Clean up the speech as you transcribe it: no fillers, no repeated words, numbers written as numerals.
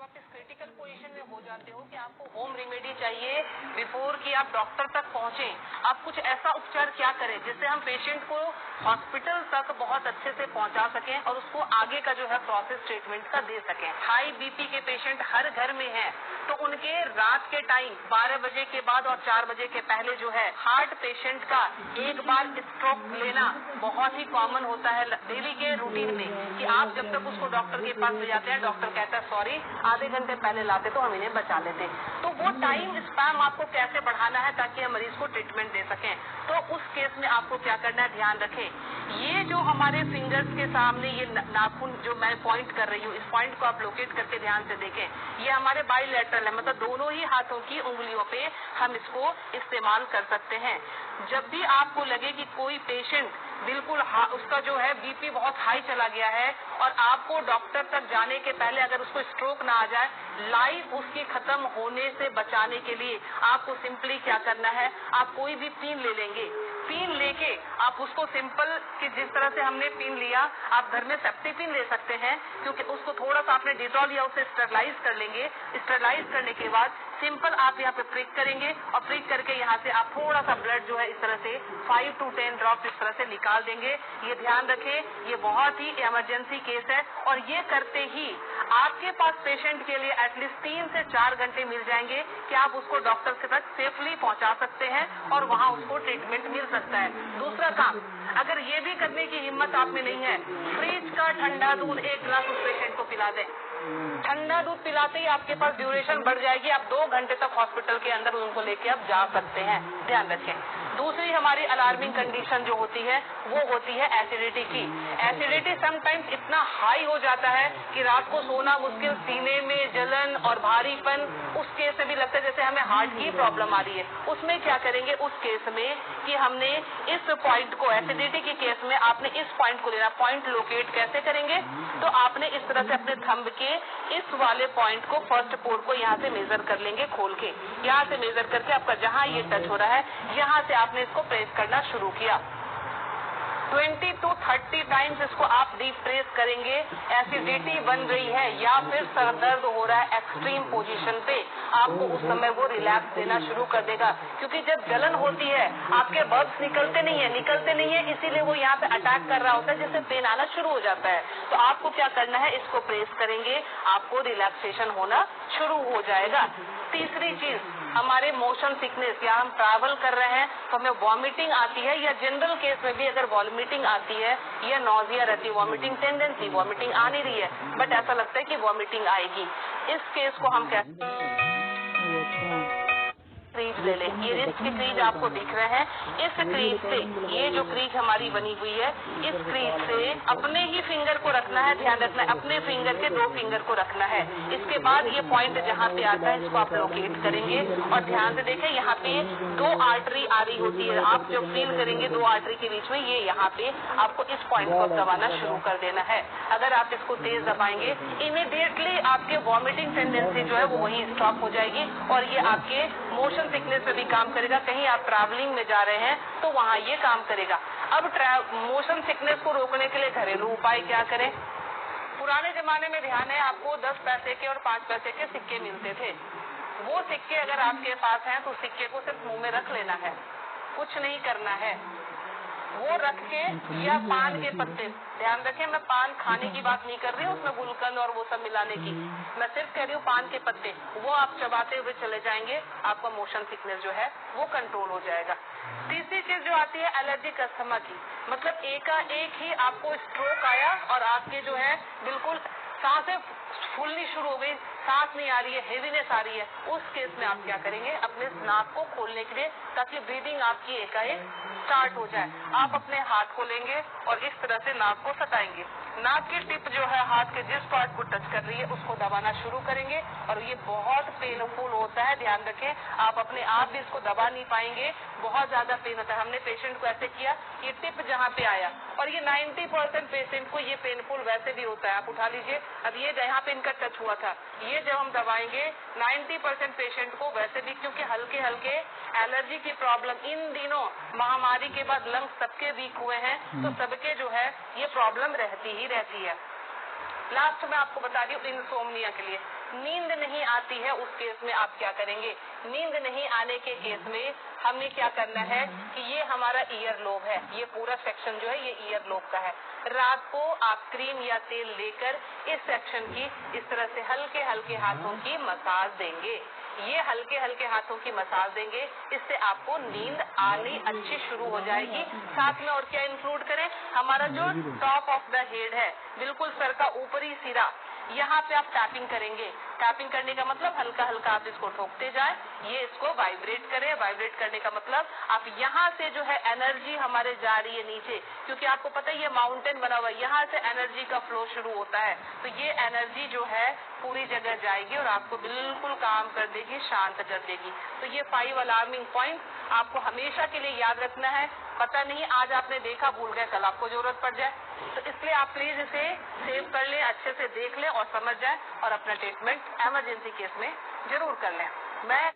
जब आप इस क्रिटिकल पोजीशन में हो जाते हो कि आपको होम रेमेडी चाहिए बिफोर कि आप डॉक्टर तक पहुंचे, आप कुछ ऐसा उपचार क्या करें जिससे हम पेशेंट को हॉस्पिटल तक बहुत अच्छे से पहुंचा सकें और उसको आगे का जो है प्रोसेस ट्रीटमेंट का दे सकें। हाई बीपी के पेशेंट हर घर में हैं, तो उनके रात के टाइम 12 बजे के बाद और 4 बजे के पहले जो है हार्ट पेशेंट का एक बार स्ट्रोक लेना बहुत ही कॉमन होता है डेली के रूटीन में, कि आप जब तक उसको डॉक्टर के पास ले जाते हैं, डॉक्टर कहता है सॉरी आधे घंटे पहले लाते तो हम इन्हें बचा लेते। तो वो टाइम स्पैम आपको कैसे बढ़ाना है ताकि हम मरीज को ट्रीटमेंट दे सकें। तो उस केस में आपको क्या करना है, ध्यान रखें। ये जो हमारे फिंगर्स के सामने ये नाखून जो मैं पॉइंट कर रही हूँ, इस पॉइंट को आप लोकेट करके ध्यान से देखें। ये हमारे बाइलेटरल है, मतलब दोनों ही हाथों की उंगलियों पे हम इसको इस्तेमाल कर सकते हैं। जब भी आपको लगे कि कोई पेशेंट बिल्कुल उसका जो है बीपी बहुत हाई चला गया है और आपको डॉक्टर तक जाने के पहले अगर उसको स्ट्रोक ना आ जाए, लाइफ उसकी खत्म होने से बचाने के लिए आपको सिंपली क्या करना है, आप कोई भी पिन ले लेंगे। पिन लेके आप उसको सिंपल कि जिस तरह से हमने पिन लिया, आप घर में सेफ्टी पिन ले सकते हैं, क्योंकि उसको थोड़ा सा आपने डिटॉल या उसे स्टरलाइज कर लेंगे। स्टरलाइज करने के बाद सिंपल आप यहाँ पे प्रिक करेंगे और प्रिक करके यहाँ से आप थोड़ा सा ब्लड जो है इस तरह से 5 to 10 ड्रॉप इस तरह से निकाल देंगे। ये ध्यान रखें, ये बहुत ही इमरजेंसी केस है और ये करते ही आपके पास पेशेंट के लिए एटलीस्ट 3 से 4 घंटे मिल जाएंगे कि आप उसको डॉक्टर के तक सेफली पहुंचा सकते हैं और वहाँ उसको ट्रीटमेंट मिल सकता है। दूसरा काम, अगर ये भी करने की हिम्मत आप में नहीं है, फ्रिज का ठंडा दूध 1 गिलास उस पेशेंट को पिला दें। ठंडा दूध पिलाते ही आपके पास ड्यूरेशन बढ़ जाएगी, आप 2 घंटे तक हॉस्पिटल के अंदर उनको लेके आप जा सकते हैं। ध्यान रखें। दूसरी हमारी अलार्मिंग कंडीशन जो होती है वो होती है एसिडिटी की। एसिडिटी समटाइम्स इतना हाई हो जाता है कि रात को सोना मुश्किल, सीने में जलन और भारीपन, उस केस में भी लगता है जैसे हमें हार्ट की प्रॉब्लम आ रही है। उसमें क्या करेंगे उस केस में कि हमने इस पॉइंट को, एसिडिटी के केस में आपने इस पॉइंट को लेना। पॉइंट लोकेट कैसे करेंगे, तो आपने इस तरह से अपने थंब के इस वाले पॉइंट को, फर्स्ट पोर को यहाँ से मेजर कर लेंगे खोल के। यहाँ से मेजर करके आपका जहाँ ये टच हो रहा है, यहाँ से आपने इसको प्रेस करना शुरू किया। 20 to 30 टाइम्स इसको आप डीप प्रेस करेंगे। एसिडिटी बन रही है या फिर सर दर्द हो रहा है एक्सट्रीम पोजीशन पे, आपको उस समय वो रिलैक्स देना शुरू कर देगा, क्योंकि जब जलन होती है आपके बर्ब्स निकलते नहीं है, इसीलिए वो यहाँ पे अटैक कर रहा होता है, जिससे पेन आना शुरू हो जाता है। तो आपको क्या करना है, इसको प्रेस करेंगे, आपको रिलैक्सेशन होना शुरू हो जाएगा। तीसरी चीज, हमारे मोशन सिकनेस, या हम ट्रैवल कर रहे हैं तो हमें वॉमिटिंग आती है, या जनरल केस में भी अगर वॉमिटिंग आती है या नॉजिया रहती है, वॉमिटिंग टेंडेंसी, वॉमिटिंग आ नहीं रही है बट ऐसा लगता है कि वॉमिटिंग आएगी, इस केस को हम कहते हैं क्रीज ले लें। ये रिस्ट के क्रीज आपको दिख रहे हैं, इस क्रीज से, ये जो क्रीज हमारी बनी हुई है, इस क्रीज से अपने ही फिंगर को रखना है। ध्यान रखना है, अपने फिंगर के 2 फिंगर को रखना है। इसके बाद ये पॉइंट जहाँ पे आता है इसको आप लोकेट करेंगे और ध्यान से देखें, यहाँ पे 2 आर्टरी आ रही होती है। आप जब फील करेंगे 2 आर्टरी के बीच में, ये यहाँ पे आपको इस पॉइंट को दबाना शुरू कर देना है। अगर आप इसको तेज दबाएंगे, इमीडिएटली आपके वॉमिटिंग टेंडेंसी जो है वो वहीं स्टॉप हो जाएगी और ये आपके मोशन सिकनेस में भी काम करेगा। कहीं आप ट्रैवलिंग में जा रहे हैं तो वहाँ ये काम करेगा। अब मोशन सिकनेस को रोकने के लिए घरेलू उपाय क्या करें। पुराने जमाने में ध्यान है आपको 10 पैसे के और 5 पैसे के सिक्के मिलते थे। वो सिक्के अगर आपके पास हैं तो सिक्के को सिर्फ मुंह में रख लेना है, कुछ नहीं करना है। वो रख के, या पान के पत्ते, ध्यान रखें मैं पान खाने की बात नहीं कर रही हूँ, उसमें गुलकंद और वो सब मिलाने की, मैं सिर्फ कह रही हूँ पान के पत्ते, वो आप चबाते हुए चले जाएंगे, आपका मोशन सिकनेस जो है वो कंट्रोल हो जाएगा। तीसरी चीज जो आती है एलर्जिक अस्थमा की, मतलब एकाएक ही आपको स्ट्रोक आया और आपके जो है बिल्कुल सांसें फूलनी शुरू हो गई, सांस नहीं आ रही है, हेवीनेस आ रही है, उस केस में आप क्या करेंगे, अपने नाक को खोलने के लिए, ताकि ब्रीदिंग आपकी एकाएक स्टार्ट हो जाए, आप अपने हाथ को लेंगे और इस तरह से नाक को सटाएंगे। नाक की टिप जो है हाथ के जिस पार्ट को टच कर रही है उसको दबाना शुरू करेंगे और ये बहुत पेनफुल होता है। ध्यान रखें, आप अपने आप भी इसको दबा नहीं पाएंगे, बहुत ज्यादा पेन होता है। हमने पेशेंट को ऐसे किया, ये टिप जहाँ पे आया, और ये 90% पेशेंट को ये पेनफुल वैसे भी होता है। आप उठा लीजिए, अब ये जहाँ पे इनका टच हुआ था, ये जब हम दबाएंगे 90% पेशेंट को वैसे भी, क्योंकि हल्के हल्के एलर्जी की प्रॉब्लम इन दिनों महामारी के बाद लंग्स सबके वीक हुए हैं, तो सबके जो है ये प्रॉब्लम रहती ही रहती है। लास्ट में आपको बता दी इंसोम्निया के लिए, नींद नहीं आती है उस केस में आप क्या करेंगे? नींद नहीं आने के केस में हमें क्या करना है कि ये हमारा ईयर लोब है, ये पूरा सेक्शन जो है ये ईयर लोब का है। रात को आप क्रीम या तेल लेकर इस सेक्शन की इस तरह से हल्के हल्के हाथों की मसाज देंगे। ये हल्के हल्के हाथों की मसाज देंगे, इससे आपको नींद आनी अच्छी शुरू हो जाएगी। साथ में और क्या इंक्लूड करें, हमारा जो टॉप ऑफ द हेड है, बिल्कुल सर का ऊपरी सिरा, यहाँ पे आप टैपिंग करेंगे। टैपिंग करने का मतलब हल्का हल्का आप इसको ठोकते जाए, ये इसको वाइब्रेट करें। वाइब्रेट करने का मतलब आप यहाँ से जो है एनर्जी हमारे जा रही है नीचे, क्योंकि आपको पता है ये माउंटेन बना हुआ है, यहाँ से एनर्जी का फ्लो शुरू होता है। तो ये एनर्जी जो है पूरी जगह जाएगी और आपको बिल्कुल काम कर देगी, शांत कर देगी। तो ये 5 अलार्मिंग पॉइंट आपको हमेशा के लिए याद रखना है। पता नहीं आज आपने देखा, भूल गए, कल आपको जरूरत पड़ जाए, तो इसलिए आप प्लीज इसे सेव कर लें, अच्छे से देख लें और समझ जाएं और अपना ट्रीटमेंट इमरजेंसी केस में जरूर कर लें। मैं